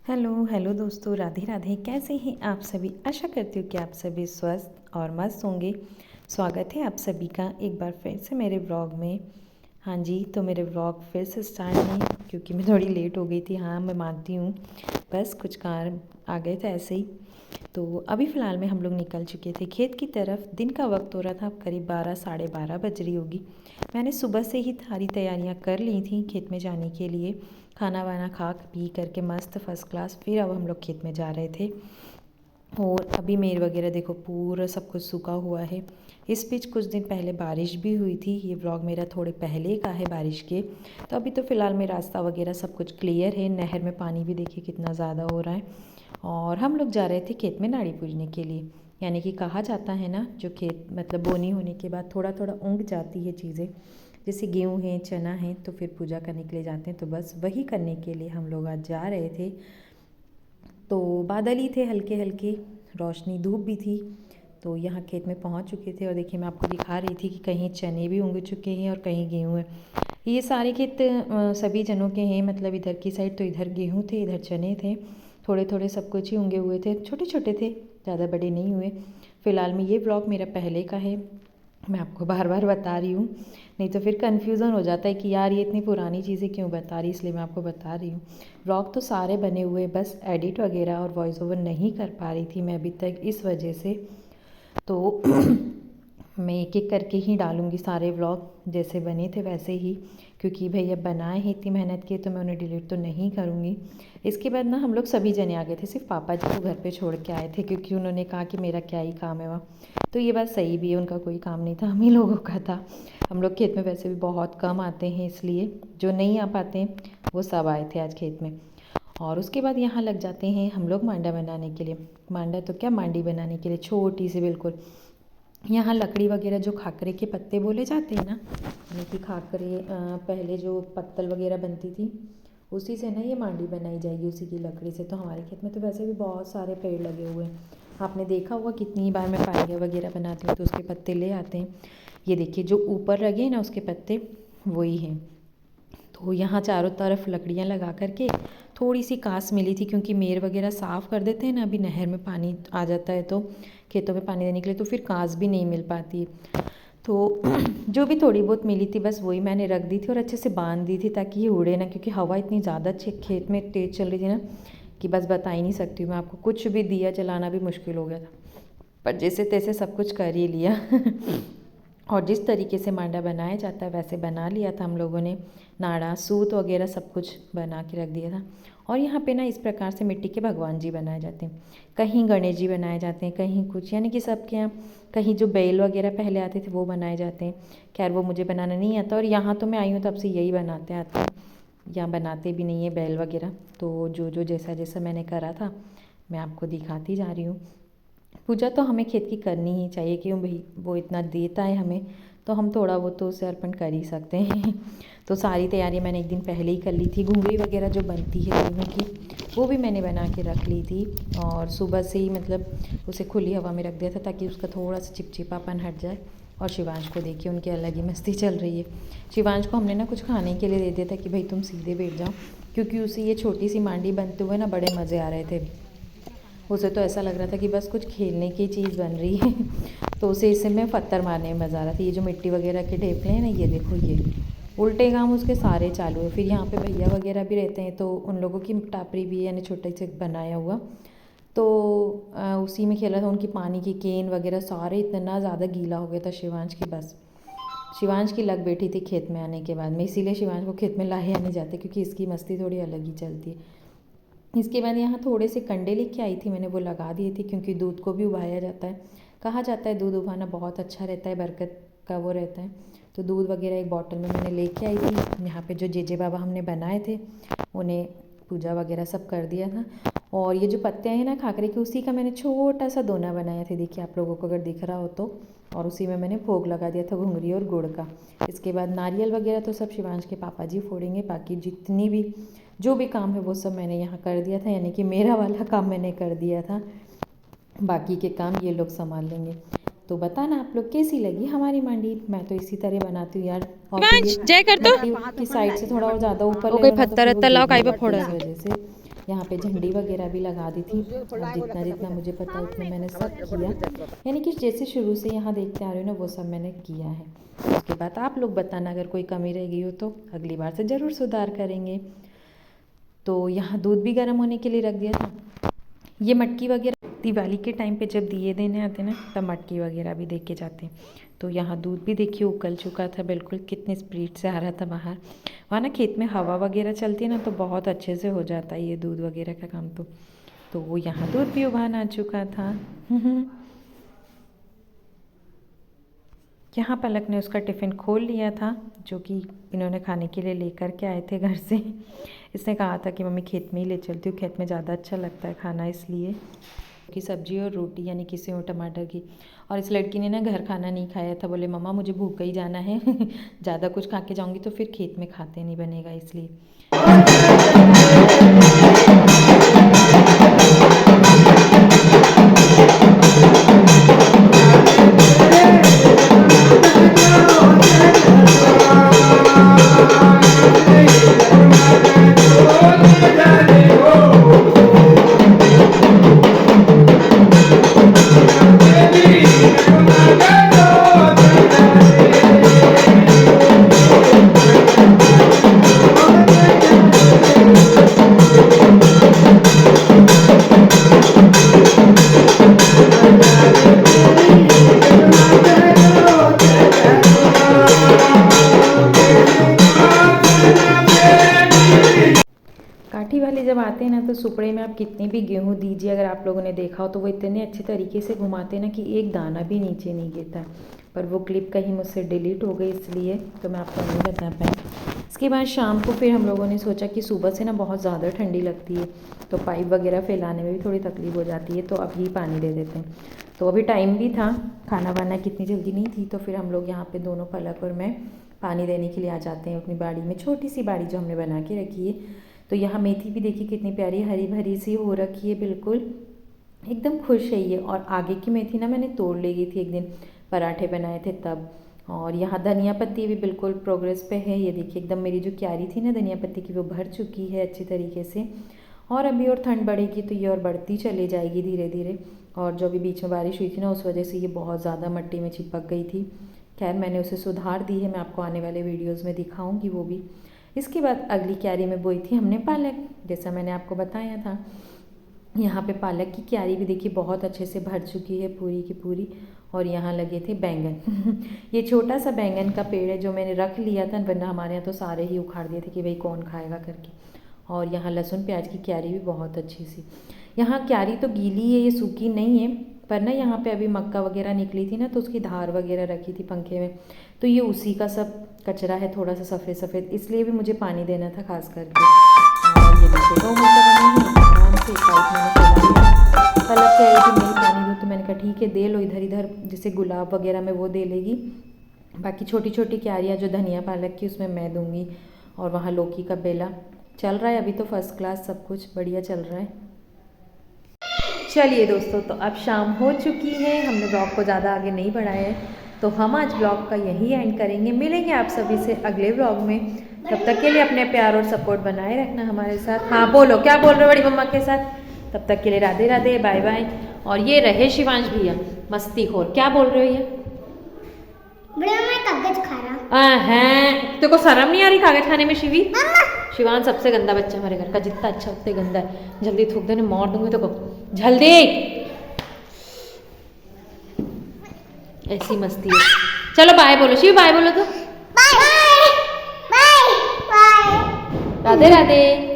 Hello hello दोस्तों, राधे राधे। कैसे हैं आप सभी? आशा करती हूँ कि आप सभी स्वस्थ और मस्त होंगे। स्वागत है आप सभी का एक बार फिर से मेरे व्लॉग में। हाँ जी, तो मेरे व्लॉग फिर से स्टार्ट हैं क्योंकि मैं थोड़ी लेट हो गई थी। हाँ, मैं मानती हूँ, बस कुछ काम आ गए थे ऐसे ही। तो अभी फ़िलहाल में हम लोग निकल चुके थे खेत की तरफ। दिन का वक्त हो रहा था, करीब 12 साढ़े 12 बज रही होगी। मैंने सुबह से ही सारी तैयारियां कर ली थी खेत में जाने के लिए। खाना वाना खा पी करके मस्त फर्स्ट क्लास फिर अब हम लोग खेत में जा रहे थे। और अभी मेर वगैरह देखो, पूरा सब कुछ सूखा हुआ है। इस बीच कुछ दिन पहले बारिश भी हुई थी। ये व्लॉग मेरा थोड़े पहले का है बारिश के। तो अभी तो फ़िलहाल में रास्ता वगैरह सब कुछ क्लियर है। नहर में पानी भी देखिए कितना ज़्यादा हो रहा है। और हम लोग जा रहे थे खेत में नाड़ी पूजने के लिए। यानी कि कहा जाता है ना, जो खेत मतलब बोनी होने के बाद थोड़ा थोड़ा उग जाती है चीज़ें, जैसे गेहूँ है, चना है, तो फिर पूजा करने के लिए जाते हैं। तो बस वही करने के लिए हम लोग आज जा रहे थे। तो बादल ही थे हल्के हल्के, रोशनी धूप भी थी। तो यहाँ खेत में पहुँच चुके थे और देखिए मैं आपको दिखा रही थी कि कहीं चने भी उग चुके हैं और कहीं गेहूँ है। ये सारे खेत सभी जनों के हैं, मतलब इधर की साइड तो इधर गेहूँ थे, इधर चने थे। थोड़े थोड़े सब कुछ ही उगे हुए थे, छोटे छोटे थे, ज़्यादा बड़े नहीं हुए। फ़िलहाल में ये ब्लॉग मेरा पहले का है, मैं आपको बार बार बता रही हूँ, नहीं तो फिर कन्फ्यूज़न हो जाता है कि यार ये इतनी पुरानी चीज़ें क्यों बता रही, इसलिए मैं आपको बता रही हूँ। व्लॉग तो सारे बने हुए, बस एडिट वगैरह और वॉइस ओवर नहीं कर पा रही थी मैं अभी तक, इस वजह से। तो मैं एक एक करके ही डालूँगी सारे व्लॉग, जैसे बने थे वैसे ही, क्योंकि भैया बनाए हैं इतनी मेहनत की तो मैं उन्हें डिलीट तो नहीं करूँगी। इसके बाद ना हम लोग सभी जने आ गए थे, सिर्फ पापा जी को घर पे छोड़ के आए थे क्योंकि उन्होंने कहा कि मेरा क्या ही काम है वहाँ। तो ये बात सही भी है, उनका कोई काम नहीं था, हम ही लोगों का था। हम लोग खेत में वैसे भी बहुत कम आते हैं, इसलिए जो नहीं आ पाते हैं वो सब आए थे आज खेत में। और उसके बाद यहाँ लग जाते हैं हम लोग मांडा बनाने के लिए। मांडा तो क्या, मांडी बनाने के लिए, छोटी सी बिल्कुल। यहाँ लकड़ी वगैरह, जो खाकरे के पत्ते बोले जाते हैं ना, यानी कि खाकरे पहले जो पत्तल वगैरह बनती थी उसी से ना ये मांडी बनाई जाएगी, उसी की लकड़ी से। तो हमारे खेत में तो वैसे भी बहुत सारे पेड़ लगे हुए हैं, आपने देखा होगा कितनी बार मैं पारिया वगैरह बनाती हूँ तो उसके पत्ते ले आते हैं। ये देखिए जो ऊपर लगे हैं ना उसके पत्ते, वही हैं। तो यहाँ चारों तरफ लकड़ियाँ लगा करके, थोड़ी सी कास मिली थी क्योंकि मेर वगैरह साफ़ कर देते हैं ना, अभी नहर में पानी आ जाता है तो खेतों में पानी देने के लिए, तो फिर कास भी नहीं मिल पाती। तो जो भी थोड़ी बहुत मिली थी बस वही मैंने रख दी थी और अच्छे से बांध दी थी ताकि ये उड़े ना, क्योंकि हवा इतनी ज़्यादा खेत में तेज़ चल रही थी ना कि बस बता ही नहीं सकती हूँ मैं आपको। कुछ भी दिया जलाना भी मुश्किल हो गया था, पर जैसे तैसे सब कुछ कर ही लिया। और जिस तरीके से मांडा बनाया जाता है वैसे बना लिया था हम लोगों ने। नाड़ा, सूत वगैरह सब कुछ बना के रख दिया था। और यहाँ पे ना इस प्रकार से मिट्टी के भगवान जी बनाए जाते हैं, कहीं गणेश जी बनाए जाते हैं, कहीं कुछ, यानी कि सबके यहाँ। कहीं जो बैल वगैरह पहले आते थे वो बनाए जाते हैं। खैर वो मुझे बनाना नहीं आता, और यहाँ तो मैं आई हूँ तब से यही बनाते आते हैं, यहाँ बनाते भी नहीं है बैल वगैरह। तो जो जो जैसा जैसा मैंने करा था मैं आपको दिखाती जा रही हूँ। पूजा तो हमें खेत की करनी ही चाहिए, क्यों भाई, वो इतना देता है हमें तो हम थोड़ा वो तो उसे अर्पण कर ही सकते हैं। तो सारी तैयारी मैंने एक दिन पहले ही कर ली थी। घुंगरी वगैरह जो बनती है गेहूं की, वो भी मैंने बना के रख ली थी। और सुबह से ही मतलब उसे खुली हवा में रख दिया था ताकि उसका थोड़ा सा चिपचिपापन हट जाए। और शिवांश को देखिए, उनकी अलग ही मस्ती चल रही है। शिवांश को हमने ना कुछ खाने के लिए दे दिया था कि भाई तुम सीधे बैठ जाओ, क्योंकि उसे ये छोटी सी मांडी बनते हुए ना बड़े मज़े आ रहे थे। उसे तो ऐसा लग रहा था कि बस कुछ खेलने की चीज़ बन रही है। तो उसे इसे में पत्थर मारने में मज़ा आ रहा था। ये जो मिट्टी वगैरह के ढेपले हैं ना, ये देखो, ये उल्टे काम उसके सारे चालू है। फिर यहाँ पे भैया वगैरह भी रहते हैं तो उन लोगों की टापरी भी है, यानी छोटे से बनाया हुआ। तो उसी में खेला था। उनकी पानी की केन वगैरह सारे इतना ज़्यादा गीला हो गया था शिवांश की, बस शिवांश की लग बैठी थी खेत में आने के बाद में। इसीलिए शिवांश को खेत में लाया नहीं जाते, क्योंकि इसकी मस्ती थोड़ी अलग ही चलती है। इसके बाद यहाँ थोड़े से कंडे लेके आई थी मैंने, वो लगा दिए थे क्योंकि दूध को भी उबाला जाता है। कहा जाता है दूध उबालना बहुत अच्छा रहता है, बरकत का वो रहता है। तो दूध वगैरह एक बॉटल में मैंने लेके आई थी। यहाँ पे जो जेजे बाबा हमने बनाए थे उन्हें पूजा वगैरह सब कर दिया था। और ये जो पत्ते हैं ना खाकरे के, उसी का मैंने छोटा सा दोना बनाया था, देखिए आप लोगों को अगर दिख रहा हो तो। और उसी में मैंने भोग लगा दिया था घुंगरी और गुड़ का। इसके बाद नारियल वगैरह तो सब शिवांश के पापा जी फोड़ेंगे, बाकी जितनी भी जो भी काम है वो सब मैंने यहाँ कर दिया था, यानी कि मेरा वाला काम मैंने कर दिया था, बाकी के काम ये लोग संभाल लेंगे। तो बताना आप लोग कैसी लगी हमारी मंडी। मैं तो इसी तरह बनाती हूँ यार। और फिर ये जय कर तो मिट्टी की साइड से थोड़ा और ज़्यादा ऊपर ओ ले कोई लो ना तो पत्थर फिर वो वत्तर लाओ गिरने काई पे लगती फोड़ है, इस वजह से यहाँ पे झंडी वगैरह भी लगा दी थी। अब जितना जितना मुझे पता उतना मैंने सब किया, यानी कि जैसे शुरू से यहाँ देखते आ रहे हो ना वो सब मैंने किया है। उसके बाद आप लोग बताना अगर कोई कमी रह गई हो तो अगली बार से ज़रूर सुधार करेंगे। तो यहाँ दूध भी गर्म होने के लिए रख दिया था। ये मटकी वगैरह दिवाली के टाइम पे जब दिए देने आते ना तब मटकी वगैरह भी दे के जाते हैं। तो यहाँ दूध भी देखिए उकल चुका था बिल्कुल, कितनी स्पीड से आ रहा था बाहर। वहाँ ना खेत में हवा वगैरह चलती है ना तो बहुत अच्छे से हो जाता है ये दूध वगैरह का काम। तो वो यहाँ दूध भी उबाल आ चुका था। यहाँ पलक ने उसका टिफ़िन खोल लिया था जो कि इन्होंने खाने के लिए लेकर के आए थे घर से। इसने कहा था कि मम्मी खेत में ही ले चलती हूँ, खेत में ज़्यादा अच्छा लगता है खाना इसलिए। की सब्जी और रोटी यानी कि सेव टमाटर की। और इस लड़की ने ना घर खाना नहीं खाया था, बोले मम्मा मुझे भूखा ही जाना है ज़्यादा कुछ खा के जाऊँगी तो फिर खेत में खाते नहीं बनेगा इसलिए। काठी वाले जब आते हैं ना तो सुपड़े में आप कितने भी गेहूँ दीजिए, अगर आप लोगों ने देखा हो तो वो इतने अच्छे तरीके से घुमाते हैं ना कि एक दाना भी नीचे नहीं गिरता। पर वो क्लिप कहीं मुझसे डिलीट हो गई इसलिए तो मैं आपको नहीं बता पाई। इसके बाद शाम को फिर हम लोगों ने सोचा कि सुबह से ना बहुत ज़्यादा ठंडी लगती है तो पाइप वगैरह फैलाने में भी थोड़ी तकलीफ हो जाती है, तो अभी पानी दे देते हैं। तो अभी टाइम भी था, खाना वाना कितनी जल्दी नहीं थी, तो फिर हम लोग यहाँ पर दोनों पलक और मैं पानी देने के लिए आ जाते हैं अपनी बाड़ी में, छोटी सी बाड़ी जो हमने बना के रखी है। तो यहाँ मेथी भी देखिए कितनी प्यारी हरी भरी सी हो रखी है, बिल्कुल एकदम खुश है ये। और आगे की मेथी ना मैंने तोड़ ले गई थी एक दिन, पराठे बनाए थे तब। और यहाँ धनिया पत्ती भी बिल्कुल प्रोग्रेस पे है, ये देखिए एकदम मेरी जो क्यारी थी ना धनिया पत्ती की वो भर चुकी है अच्छी तरीके से। और अभी और ठंड बढ़ेगी तो ये और बढ़ती चली जाएगी धीरे धीरे। और जो भी बीच में बारिश हुई थी ना उस वजह से ये बहुत ज़्यादा मिट्टी में चिपक गई थी। खैर मैंने उसे सुधार दी है, मैं आपको आने वाले वीडियोज़ में दिखाऊँगी वो भी। इसके बाद अगली क्यारी में बोई थी हमने पालक, जैसा मैंने आपको बताया था। यहाँ पे पालक की क्यारी भी देखिए बहुत अच्छे से भर चुकी है पूरी की पूरी। और यहाँ लगे थे बैंगन ये छोटा सा बैंगन का पेड़ है जो मैंने रख लिया था, वरना हमारे यहाँ तो सारे ही उखाड़ दिए थे कि भाई कौन खाएगा करके। और यहाँ लहसुन प्याज की क्यारी भी बहुत अच्छी सी। यहाँ क्यारी तो गीली है, ये सूखी नहीं है, पर ना यहाँ पे अभी मक्का वगैरह निकली थी ना तो उसकी धार वगैरह रखी थी पंखे में, तो ये उसी का सब कचरा है थोड़ा सा सफ़ेद सफ़ेद, इसलिए भी मुझे पानी देना था खास करके। और ये देखिए गौ आराम से पलक कह रही थी नहीं पानी दो, तो मैंने कहा ठीक है दे लो, इधर इधर जैसे गुलाब वगैरह में वो दे लेगी, बाकी छोटी छोटी क्यारियाँ जो धनिया पालक की उसमें मैं दूँगी। और वहाँ लौकी का बेला चल रहा है अभी तो फर्स्ट क्लास, सब कुछ बढ़िया चल रहा है। चलिए दोस्तों, तो अब शाम हो चुकी है, हमने ब्लॉग को ज़्यादा आगे नहीं बढ़ाया है, तो हम आज ब्लॉग का यही एंड करेंगे। मिलेंगे आप सभी से अगले ब्लॉग में, तब तक के लिए अपने प्यार और सपोर्ट बनाए रखना हमारे साथ। हाँ बोलो, क्या बोल रहे हो बड़ी मम्मा के साथ? तब तक के लिए राधे राधे, बाय बाय। और ये रहे शिवांश भैया मस्तीखोर, क्या बोल रहे हो ये? कागज खा रहा है, तेरे को शर्म नहीं आ रही कागज खाने में? शिवी शिवान सबसे गंदा बच्चा हमारे घर का, जितना अच्छा उतने गंदा है। जल्दी थूक देने, मार दूंगी तो को जल्दी। ऐसी मस्ती है। चलो बाय बोलो शिव, बाय बोलो तो। Bye bye bye bye, Radhe Radhe.